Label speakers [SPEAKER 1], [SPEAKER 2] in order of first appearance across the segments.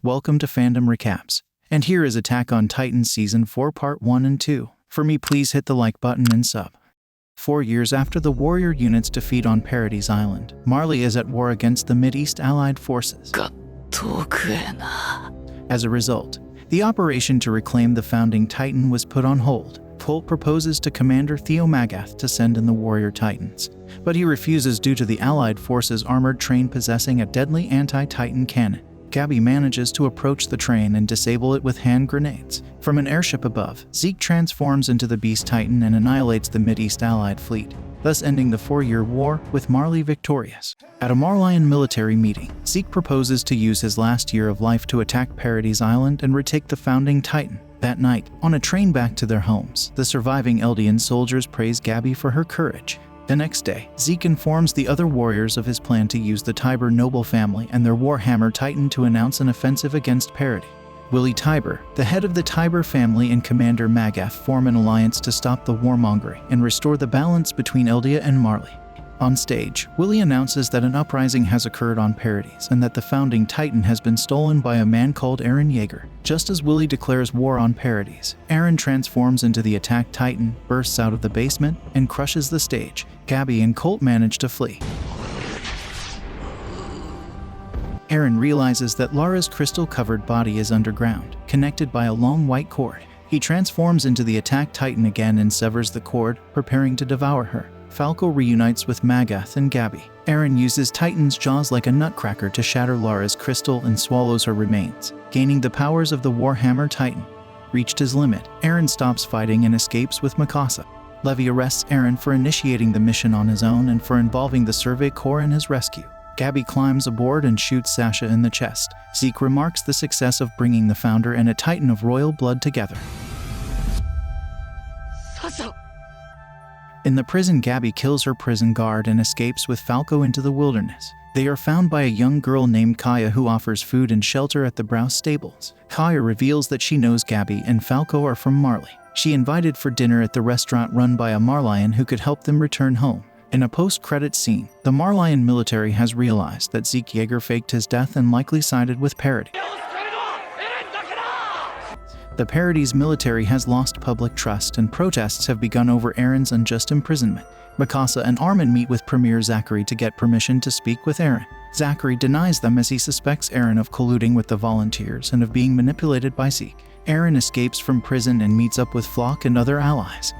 [SPEAKER 1] Welcome to Fandom Recaps. And here is Attack on Titan Season 4 Part 1 and 2. For me, please hit the like button and sub. 4 years after the warrior unit's defeat on Paradise Island, Marley is at war against the Mid-East Allied forces. As a result, the operation to reclaim the founding Titan was put on hold. Colt proposes to Commander Theo Magath to send in the warrior Titans, but he refuses due to the Allied forces' armored train possessing a deadly anti-Titan cannon. Gabby manages to approach the train and disable it with hand grenades. From an airship above, Zeke transforms into the Beast Titan and annihilates the Mid-East Allied fleet, thus ending the 4-year war with Marley victorious. At a Marlian military meeting, Zeke proposes to use his last year of life to attack Paradise Island and retake the founding Titan. That night, on a train back to their homes, the surviving Eldian soldiers praise Gabby for her courage. The next day, Zeke informs the other warriors of his plan to use the Tiber noble family and their Warhammer Titan to announce an offensive against Paradise. Willie Tiber, the head of the Tiber family, and Commander Magath form an alliance to stop the warmongering and restore the balance between Eldia and Marley. On stage, Willie announces that an uprising has occurred on Paradise and that the founding Titan has been stolen by a man called Aaron Yeager. Just as Willie declares war on Paradise, Aaron transforms into the attacked Titan, bursts out of the basement, and crushes the stage. Gabby and Colt manage to flee. Aaron realizes that Lara's crystal-covered body is underground, connected by a long white cord. He transforms into the attacked Titan again and severs the cord, preparing to devour her. Falco reunites with Magath and Gabby. Aaron uses Titan's jaws like a nutcracker to shatter Lara's crystal and swallows her remains, gaining the powers of the Warhammer Titan. Reached his limit, Aaron stops fighting and escapes with Mikasa. Levi arrests Aaron for initiating the mission on his own and for involving the Survey Corps in his rescue. Gabby climbs aboard and shoots Sasha in the chest. Zeke remarks the success of bringing the founder and a Titan of royal blood together. In the prison, Gabby kills her prison guard and escapes with Falco into the wilderness. They are found by a young girl named Kaya who offers food and shelter at the Browse stables. Kaya reveals that she knows Gabby and Falco are from Marley. She invited for dinner at the restaurant run by a Marlian who could help them return home. In a post-credits scene, the Marlian military has realized that Zeke Yeager faked his death and likely sided with Paradise. The Paradise military has lost public trust and protests have begun over Aaron's unjust imprisonment. Mikasa and Armin meet with Premier Zachary to get permission to speak with Aaron. Zachary denies them as he suspects Aaron of colluding with the volunteers and of being manipulated by Zeke. Aaron escapes from prison and meets up with Flock and other allies.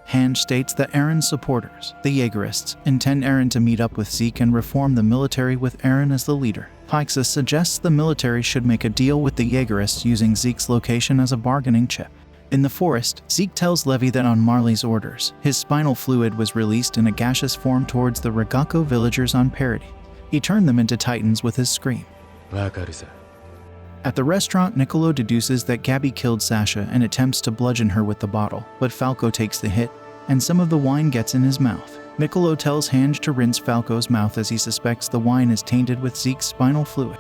[SPEAKER 1] Hand states that Aaron's supporters, the Jaegerists, intend Aaron to meet up with Zeke and reform the military with Aaron as the leader. Pyxa suggests the military should make a deal with the Jaegerists using Zeke's location as a bargaining chip. In the forest, Zeke tells Levi that on Marley's orders, his spinal fluid was released in a gaseous form towards the Ragako villagers on Paradise. He turned them into Titans with his scream. At the restaurant, Niccolo deduces that Gabby killed Sasha and attempts to bludgeon her with the bottle, but Falco takes the hit, and some of the wine gets in his mouth. Niccolo tells Hange to rinse Falco's mouth as he suspects the wine is tainted with Zeke's spinal fluid.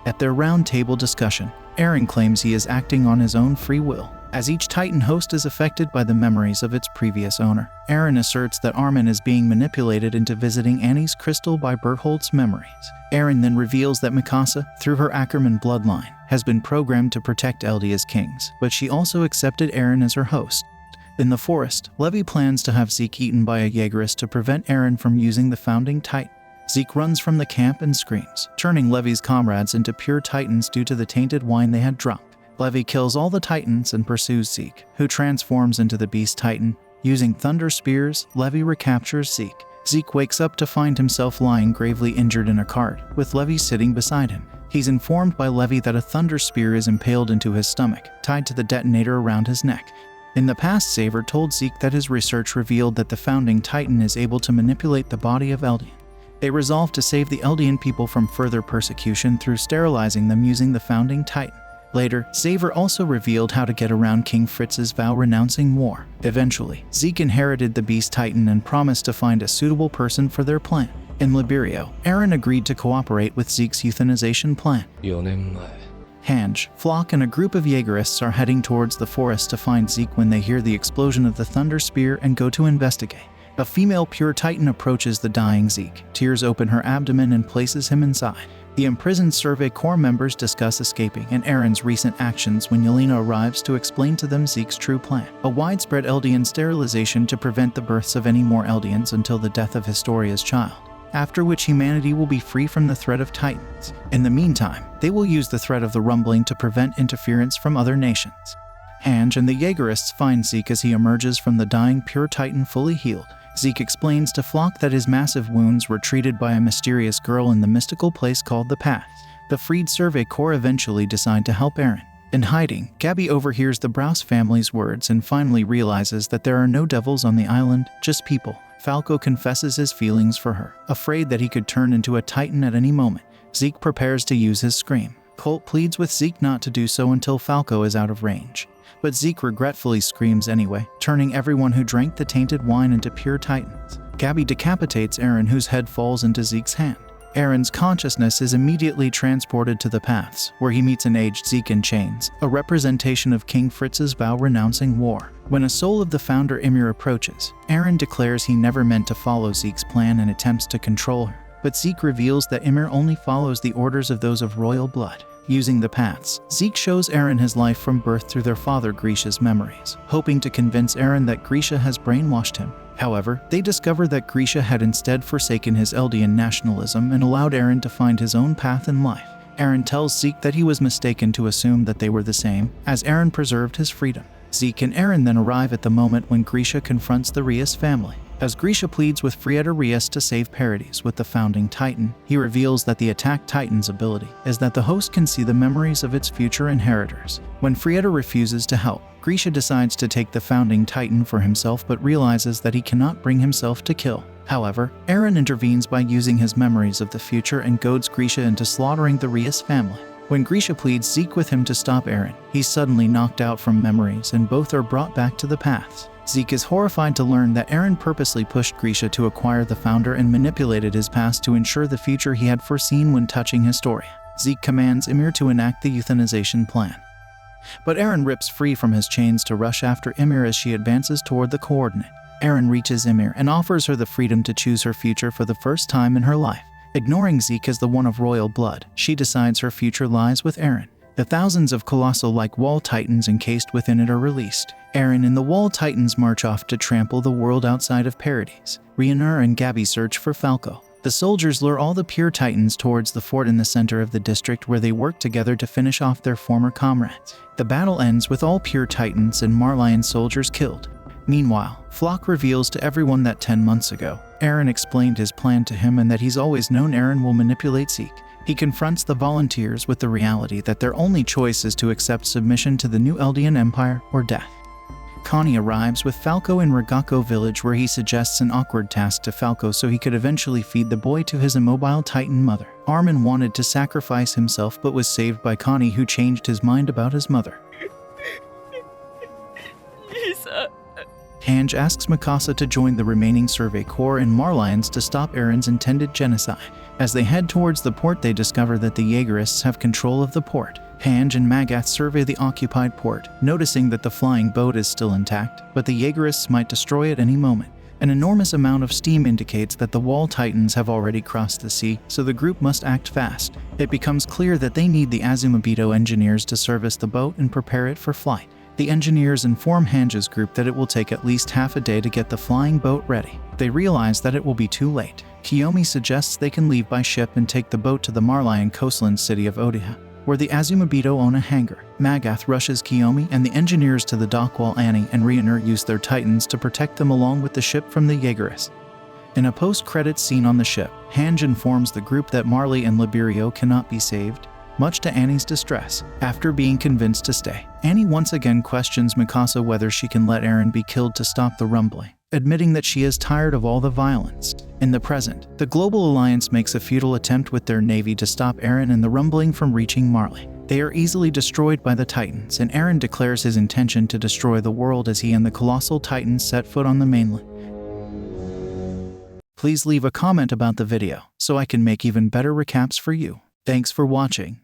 [SPEAKER 1] At their round table discussion, Aaron claims he is acting on his own free will, as each Titan host is affected by the memories of its previous owner. Aaron asserts that Armin is being manipulated into visiting Annie's crystal by Bertholdt's memories. Aaron then reveals that Mikasa, through her Ackerman bloodline, has been programmed to protect Eldia's kings, but she also accepted Aaron as her host. In the forest, Levi plans to have Zeke eaten by a Jaegerist to prevent Aaron from using the founding Titan. Zeke runs from the camp and screams, turning Levi's comrades into pure Titans due to the tainted wine they had drunk. Levi kills all the Titans and pursues Zeke, who transforms into the Beast Titan. Using thunder spears, Levi recaptures Zeke. Zeke wakes up to find himself lying gravely injured in a cart, with Levi sitting beside him. He's informed by Levi that a thunder spear is impaled into his stomach, tied to the detonator around his neck. In the past, Saver told Zeke that his research revealed that the founding Titan is able to manipulate the body of Eldian. They resolve to save the Eldian people from further persecution through sterilizing them using the founding Titan. Later, Saver also revealed how to get around King Fritz's vow renouncing war. Eventually, Zeke inherited the Beast Titan and promised to find a suitable person for their plan. In Liberio, Aaron agreed to cooperate with Zeke's euthanization plan. Hange, Flock, and a group of Jaegerists are heading towards the forest to find Zeke when they hear the explosion of the Thunder Spear and go to investigate. A female pure titan approaches the dying Zeke. Tears open her abdomen and places him inside. The imprisoned Survey Corps members discuss escaping and Aaron's recent actions when Yelena arrives to explain to them Zeke's true plan. A widespread Eldian sterilization to prevent the births of any more Eldians until the death of Historia's child, after which humanity will be free from the threat of Titans. In the meantime, they will use the threat of the rumbling to prevent interference from other nations. Hange and the Jaegerists find Zeke as he emerges from the dying pure Titan fully healed. Zeke explains to Flock that his massive wounds were treated by a mysterious girl in the mystical place called the Path. The freed Survey Corps eventually decide to help Aaron. In hiding, Gabby overhears the Browse family's words and finally realizes that there are no devils on the island, just people. Falco confesses his feelings for her, afraid that he could turn into a Titan at any moment. Zeke prepares to use his scream. Colt pleads with Zeke not to do so until Falco is out of range. But Zeke regretfully screams anyway, turning everyone who drank the tainted wine into pure Titans. Gabby decapitates Aaron, whose head falls into Zeke's hand. Aaron's consciousness is immediately transported to the Paths, where he meets an aged Zeke in chains, a representation of King Fritz's vow renouncing war. When a soul of the founder Ymir approaches, Aaron declares he never meant to follow Zeke's plan and attempts to control her. But Zeke reveals that Ymir only follows the orders of those of royal blood. Using the Paths, Zeke shows Aaron his life from birth through their father Grisha's memories, hoping to convince Aaron that Grisha has brainwashed him. However, they discover that Grisha had instead forsaken his Eldian nationalism and allowed Aaron to find his own path in life. Aaron tells Zeke that he was mistaken to assume that they were the same, as Aaron preserved his freedom. Zeke and Aaron then arrive at the moment when Grisha confronts the Rias family. As Grisha pleads with Frieda Rias to save Paradis with the founding Titan, he reveals that the attack Titan's ability is that the host can see the memories of its future inheritors. When Frieda refuses to help, Grisha decides to take the founding Titan for himself but realizes that he cannot bring himself to kill. However, Aaron intervenes by using his memories of the future and goads Grisha into slaughtering the Rias family. When Grisha pleads Zeke with him to stop Aaron, he's suddenly knocked out from memories and both are brought back to the Paths. Zeke is horrified to learn that Aaron purposely pushed Grisha to acquire the founder and manipulated his past to ensure the future he had foreseen when touching Historia. Zeke commands Ymir to enact the euthanization plan. But Aaron rips free from his chains to rush after Ymir as she advances toward the coordinate. Aaron reaches Ymir and offers her the freedom to choose her future for the first time in her life. Ignoring Zeke as the one of royal blood, she decides her future lies with Aaron. The thousands of colossal-like wall titans encased within it are released. Aaron and the wall titans march off to trample the world outside of Paradis. Rhaenyra and Gabby search for Falco. The soldiers lure all the pure titans towards the fort in the center of the district where they work together to finish off their former comrades. The battle ends with all pure titans and Marlion soldiers killed. Meanwhile, Flock reveals to everyone that 10 months ago, Aaron explained his plan to him and that he's always known Aaron will manipulate Zeke. He confronts the volunteers with the reality that their only choice is to accept submission to the new Eldian Empire or death. Connie arrives with Falco in Ragako village where he suggests an awkward task to Falco so he could eventually feed the boy to his immobile Titan mother. Armin wanted to sacrifice himself but was saved by Connie, who changed his mind about his mother.
[SPEAKER 2] Lisa.
[SPEAKER 1] Hange asks Mikasa to join the remaining Survey Corps and Marlions to stop Aaron's intended genocide. As they head towards the port, they discover that the Jaegerists have control of the port. Hange and Magath survey the occupied port, noticing that the flying boat is still intact, but the Jaegerists might destroy it any moment. An enormous amount of steam indicates that the Wall Titans have already crossed the sea, so the group must act fast. It becomes clear that they need the Azumabito engineers to service the boat and prepare it for flight. The engineers inform Hange's group that it will take at least half a day to get the flying boat ready. They realize that it will be too late. Kiyomi suggests they can leave by ship and take the boat to the Marlion coastland city of Odiha, where the Azumabito own a hangar. Magath rushes Kiyomi and the engineers to the dock while Annie and Rhaenyra use their Titans to protect them along with the ship from the Jaegerists. In a post-credits scene on the ship, Hange informs the group that Marley and Liberio cannot be saved, much to Annie's distress. After being convinced to stay, Annie once again questions Mikasa whether she can let Aaron be killed to stop the rumbling, admitting that she is tired of all the violence. In the present, the Global Alliance makes a futile attempt with their navy to stop Aaron and the rumbling from reaching Marley. They are easily destroyed by the Titans, and Aaron declares his intention to destroy the world as he and the colossal Titans set foot on the mainland. Please leave a comment about the video, so I can make even better recaps for you. Thanks for watching.